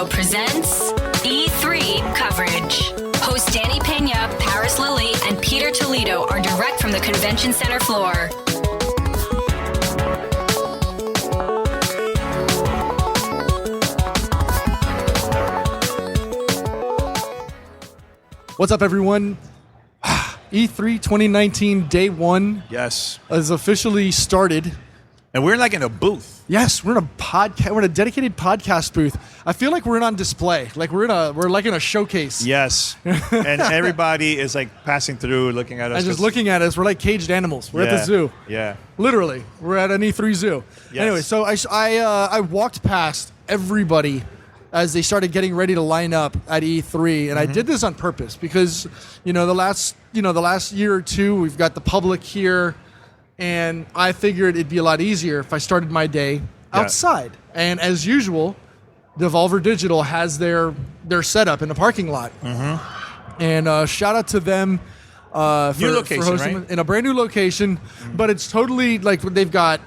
Toledo presents E3 coverage. Hosts Danny Pena, Paris Lilly, and Peter Toledo are direct from the convention center floor. What's up, everyone? E3 2019 Day 1 Yes. is officially started. And we're like in a booth. Yes, we're in a podcast. We're in a dedicated podcast booth. I feel like we're on display. Like we're like in a showcase. Yes. And everybody is like passing through, looking at us. And just looking at us. We're like caged animals. We're at the zoo. Yeah. Literally, we're at an E3 zoo. Yes. Anyway, so I walked past everybody as they started getting ready to line up at E3, and I did this on purpose because the last year or two we've got the public here, and I figured it'd be a lot easier if I started my day outside. And as usual, Devolver Digital has their setup in the parking lot, and shout out to them for hosting right? in a brand new location. But it's totally like they've got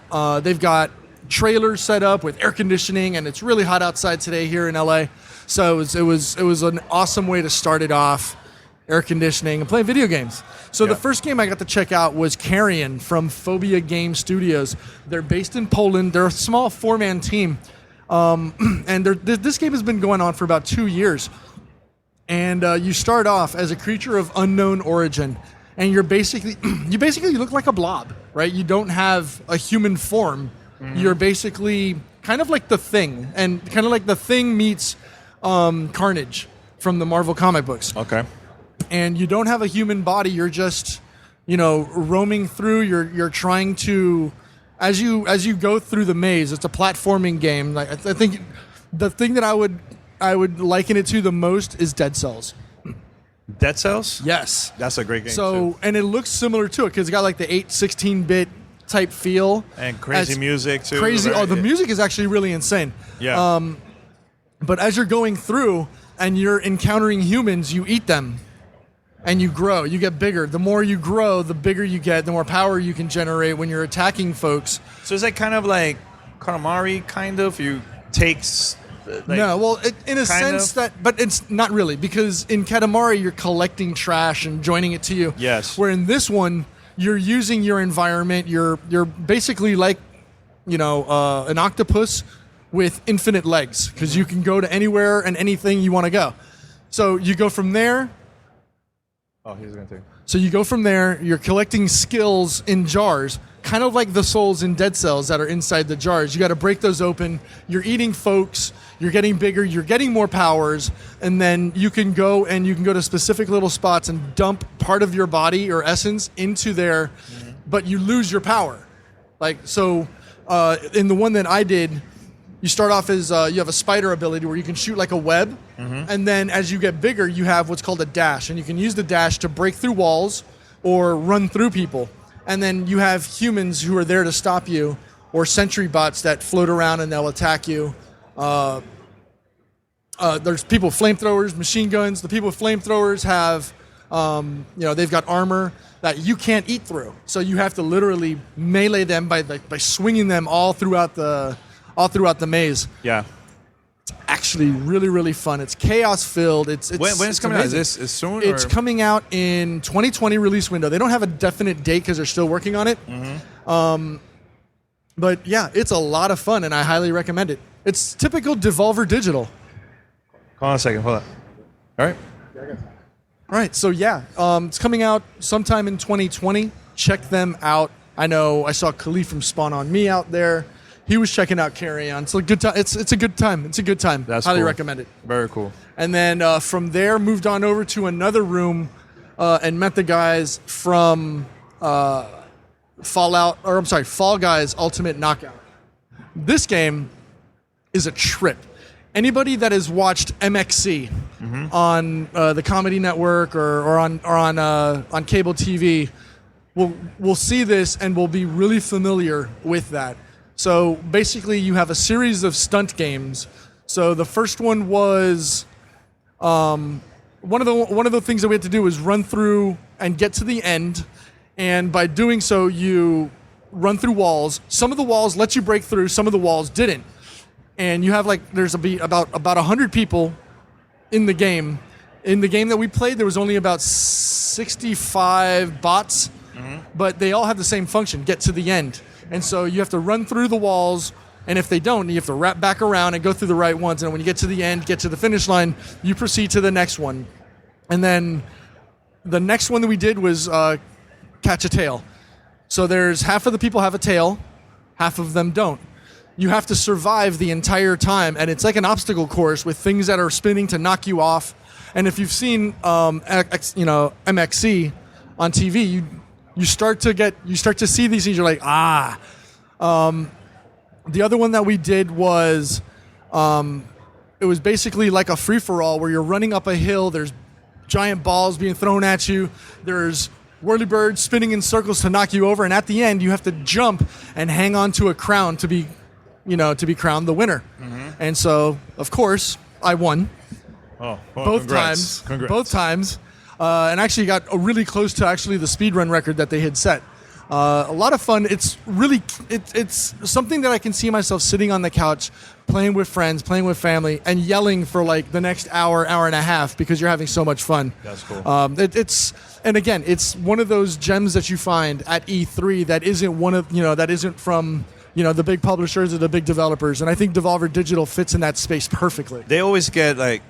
trailers set up with air conditioning, and it's really hot outside today here in LA. So it was an awesome way to start it off, air conditioning and playing video games. So the first game I got to check out was Carrion from Phobia Game Studios. They're based in Poland. They're a small 4-man team, and this game has been going on for about 2 years. And you start off as a creature of unknown origin, and you basically look like a blob, right? You don't have a human form. You're basically kind of like the Thing, and kind of like the Thing meets Carnage from the Marvel comic books. Okay. And you don't have a human body. You're just, roaming through. You're trying to, as you go through the maze. It's a platforming game. Like I think the thing that I would liken it to the most is Dead Cells. Dead Cells? Yes, That's a great game. So too. and it looks similar to it because it's got like the 16-bit type feel And crazy music too. Crazy. Right? Oh, the music is actually really insane. Yeah. But as you're going through and you're encountering humans, you eat them and you grow. You get bigger. The more you grow, the bigger you get, the more power you can generate when you're attacking folks. So it's like kind of like Katamari, kind of. You take. No, well, in a sense of? but it's not really, because in Katamari you're collecting trash and joining it to you. Yes. Where in this one, you're using your environment. You're basically like, an octopus with infinite legs, because you can go to anywhere and anything you want to go. So you go from there. Oh, he's going to take. So you go from there. You're collecting skills in jars, kind of like the souls in Dead Cells that are inside the jars. You got to break those open. You're eating folks. You're getting bigger. You're getting more powers, and then you can go to specific little spots and dump part of your body or essence into there, but you lose your power. Like so, in the one that I did, you start off as you have a spider ability where you can shoot like a web, and then as you get bigger, you have what's called a dash, and you can use the dash to break through walls or run through people. And then you have humans who are there to stop you, or sentry bots that float around and they'll attack you. There's people with flamethrowers, machine guns. The people with flamethrowers have, they've got armor that you can't eat through. So you have to literally melee them by swinging them all throughout the maze. Yeah. It's actually really, really fun. It's chaos filled. It's When it's coming amazing. out? Is this soon? It's or? coming out in 2020 release window. They don't have a definite date because they're still working on it. But yeah, it's a lot of fun, and I highly recommend it. It's typical Devolver Digital. Hold on a second. Hold on. All right. All right, so yeah, it's coming out sometime in 2020. Check them out. I know I saw Khalif from Spawn on Me out there. He was checking out Carry On. It's a good time. It's a good time. It's a good time. That's highly cool. recommend it. Very cool. And then from there, moved on over to another room and met the guys from Fall Guys Ultimate Knockout. This game is a trip. Anybody that has watched MXC on the Comedy Network or on cable TV will see this and will be really familiar with that. So basically, you have a series of stunt games. So the first one was one of the things that we had to do was run through and get to the end, and by doing so, you run through walls. Some of the walls let you break through, some of the walls didn't. and you have about 100 people in the game. In the game that we played, there was only about 65 bots, but they all have the same function: get to the end. And so you have to run through the walls, and if they don't, you have to wrap back around and go through the right ones. And when you get to the end, get to the finish line, you proceed to the next one. And then the next one that we did was catch a tail. So there's half of the people have a tail, half of them don't. You have to survive the entire time, and it's like an obstacle course with things that are spinning to knock you off. And if you've seen MXC on TV, you start to see these things. You're like, ah. The other one that we did was, it was basically like a free-for-all where you're running up a hill. There's giant balls being thrown at you. There's whirly birds spinning in circles to knock you over. And at the end, you have to jump and hang on to a crown to be crowned the winner. And so, of course, I won. Oh, well, both congrats. times. Congrats. Both times. And actually got really close to actually the speedrun record that they had set. A lot of fun. It's really, it's something that I can see myself sitting on the couch, playing with friends, playing with family, and yelling for like the next hour and a half because you're having so much fun. That's cool. And again, it's one of those gems that you find at E3 that isn't from the big publishers or the big developers. And I think Devolver Digital fits in that space perfectly. They always get like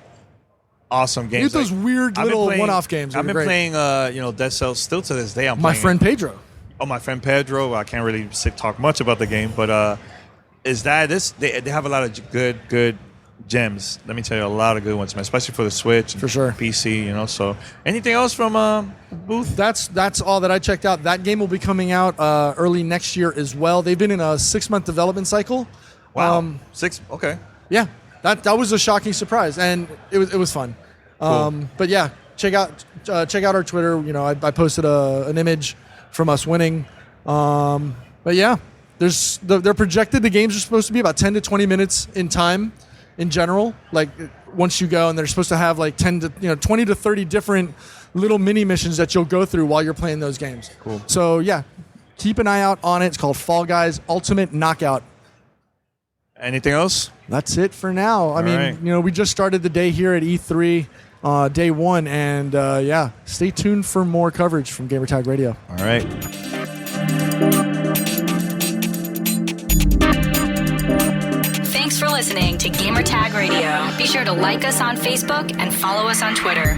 awesome games. Those weird little one-off games. I've been playing, Dead Cells still to this day. My friend Pedro. Oh, my friend Pedro. I can't really talk much about the game, but they have a lot of good gems. Let me tell you, a lot of good ones, man, especially for the Switch, for sure, PC. So anything else from booth? That's all that I checked out. That game will be coming out early next year as well. They've been in a 6-month development cycle. Wow, 6. Okay. Yeah, that was a shocking surprise, and it was fun. Cool. But yeah, check out our Twitter. I posted an image from us winning. But yeah, they're projected. The games are supposed to be about 10 to 20 minutes in time, in general. Like once you go, and they're supposed to have like 20 to 30 different little mini missions that you'll go through while you're playing those games. Cool. So yeah, keep an eye out on it. It's called Fall Guys Ultimate Knockout. Anything else? That's it for now. I mean, we just started the day here at E3. Day one, and stay tuned for more coverage from Gamertag Radio. All right. Thanks for listening to Gamertag Radio. Be sure to like us on Facebook and follow us on Twitter.